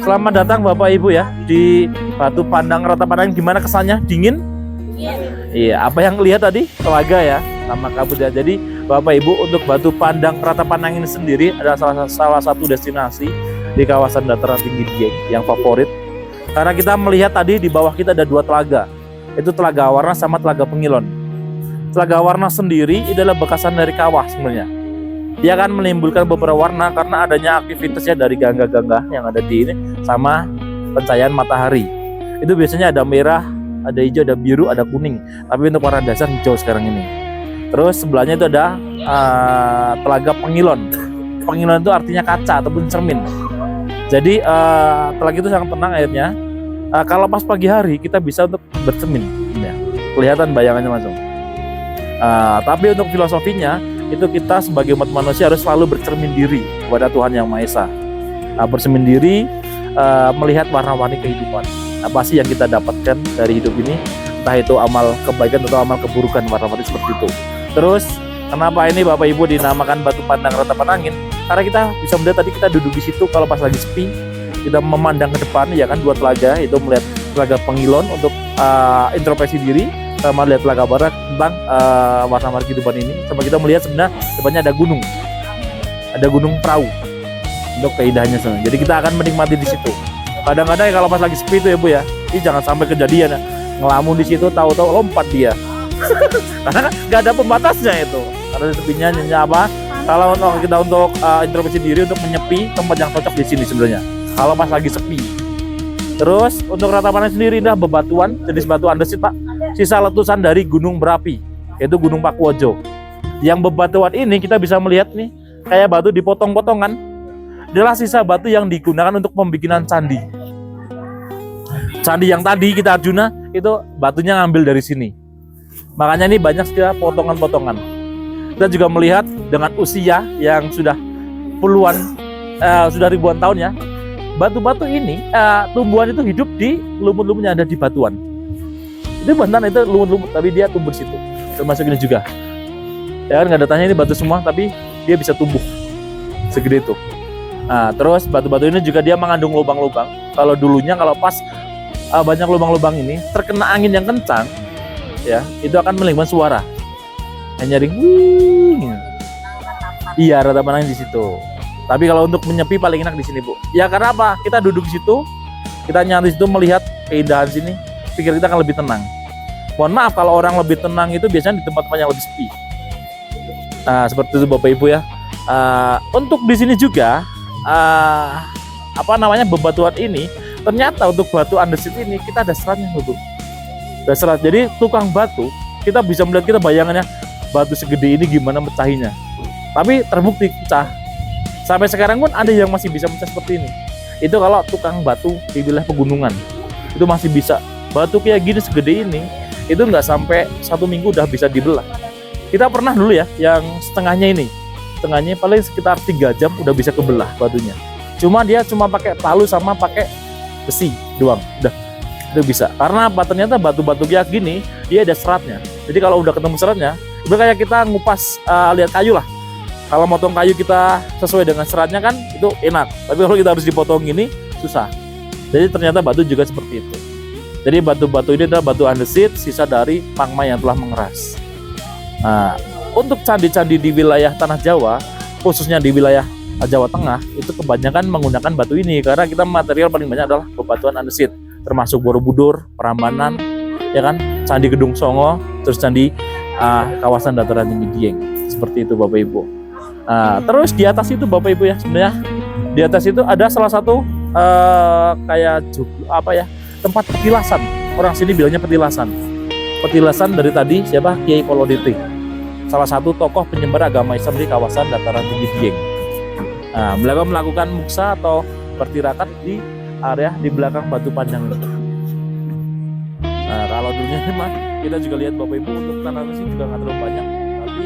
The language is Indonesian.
Selamat datang Bapak Ibu ya di Batu Pandang Ratapandang. Gimana kesannya? Dingin? Iya. Apa yang lihat tadi? Telaga ya, sama kabut ya. Jadi Bapak Ibu, untuk Batu Pandang Ratapandang ini sendiri adalah salah satu destinasi di kawasan dataran tinggi Dieng yang favorit. Karena kita melihat tadi di bawah kita ada dua telaga. Itu Telaga Warna sama Telaga Pengilon. Telaga Warna sendiri adalah bekasan dari kawah sebenarnya. Dia akan menimbulkan beberapa warna karena adanya aktivitasnya dari gangga-gangga yang ada di ini sama pencahayaan matahari. Itu biasanya ada merah, ada hijau, ada biru, ada kuning. Tapi untuk warna dasar hijau sekarang ini. Terus sebelahnya itu ada Telaga Pengilon. Pengilon itu artinya kaca ataupun cermin. Jadi telaga itu sangat tenang airnya. Kalau pas pagi hari kita bisa untuk bercermin, ya. Kelihatan bayangannya langsung. Tapi untuk filosofinya itu kita sebagai umat manusia harus selalu bercermin diri kepada Tuhan Yang Maha Esa. Bercermin diri, melihat warna-warni kehidupan. Apa sih yang kita dapatkan dari hidup ini? Entah itu amal kebaikan atau amal keburukan, warna-warni seperti itu. Terus kenapa ini Bapak Ibu dinamakan Batu Pandang Ratapandang? Karena kita bisa melihat tadi kita duduk di situ kalau pas lagi sepi, kita memandang ke depan ya kan, dua telaga itu melihat Telaga Pengilon untuk introspeksi diri, sama lihat Telaga Barat tentang warna-warni kehidupan ini. Sama kita melihat sebenarnya depannya ada gunung perahu untuk keindahannya sebenarnya. Jadi kita akan menikmati di situ. Kadang-kadang kalau pas lagi sepi itu ya Bu ya, ini jangan sampai kejadian ya, ngelamun di situ tahu-tahu lompat dia. Karena kan nggak ada pembatasnya itu. Karena sepinya nyanyi apa? Kalau kita untuk introspeksi diri, untuk menyepi, tempat yang cocok di sini sebenarnya. Kalau pas lagi sepi. Terus untuk Ratapandang sendiri adalah bebatuan, jenis batu andesit Pak. Sisa letusan dari gunung berapi, yaitu Gunung Pakuwojo. Yang bebatuan ini kita bisa melihat nih, kayak batu dipotong-potongan. Adalah sisa batu yang digunakan untuk pembikinan candi. Candi yang tadi kita Arjuna itu batunya ngambil dari sini. Makanya ini banyak sekali potongan-potongan. Kita juga melihat dengan usia yang sudah puluhan, sudah ribuan tahun ya. Batu-batu ini, tumbuhan itu hidup di lumut-lumut yang ada di batuan. Itu bantan itu lumut-lumut, tapi dia tumbuh di situ. Termasuk ini juga. Ya kan nggak ada tanya ini batu semua, tapi dia bisa tumbuh segede itu. Terus batu-batu ini juga dia mengandung lubang-lubang. Kalau dulunya kalau pas banyak lubang-lubang ini terkena angin yang kencang, ya itu akan menimbulkan suara. Nyaring, iya Ratapandang di situ. Tapi kalau untuk menyepi paling enak di sini Bu. Ya karena apa? Kita duduk di situ, kita nyantai di situ melihat keindahan sini, pikir kita akan lebih tenang. Mohon maaf kalau orang lebih tenang itu biasanya di tempat-tempat yang lebih sepi. Seperti itu Bapak Ibu ya. Untuk di sini juga bebatuan ini ternyata untuk batu andesit ini kita ada seratnya Bu. Ada serat. Jadi tukang batu kita bisa melihat, kita bayangannya batu segede ini gimana mecahinya. Tapi terbukti pecah. Sampai sekarang pun ada yang masih bisa pecah seperti ini. Itu kalau tukang batu di wilayah pegunungan itu masih bisa. Batu kayak gini segede ini itu nggak sampai 1 minggu udah bisa dibelah. Kita pernah dulu ya yang setengahnya ini, setengahnya paling sekitar 3 jam udah bisa kebelah batunya. Dia cuma pakai palu sama pakai besi doang, udah itu bisa. Karena apa? Ternyata batu-batu kayak gini dia ada seratnya. Jadi kalau udah ketemu seratnya, itu kayak kita ngupas lihat kayu lah. Kalau motong kayu kita sesuai dengan seratnya kan itu enak. Tapi kalau kita harus dipotong gini susah. Jadi ternyata batu juga seperti itu. Jadi batu-batu ini adalah batu andesit, sisa dari magma yang telah mengeras. Untuk candi-candi di wilayah Tanah Jawa, khususnya di wilayah Jawa Tengah, itu kebanyakan menggunakan batu ini karena kita material paling banyak adalah bebatuan andesit, termasuk Borobudur, Prambanan, ya kan, Candi Gedung Songo, terus candi kawasan dataran tinggi Dieng. Seperti itu Bapak Ibu. Terus di atas itu Bapak Ibu ya, sebenarnya di atas itu ada salah satu tempat petilasan. Orang sini bilangnya petilasan. Petilasan dari tadi siapa? Kiai Kolodete. Salah satu tokoh penyebar agama Islam di kawasan dataran tinggi Dieng. Beliau melakukan muksa atau bertirakat di area di belakang Batu Pandang. Kalau dulunya mah kita juga lihat Bapak Ibu untuk tanah sini juga nggak terlalu banyak, tapi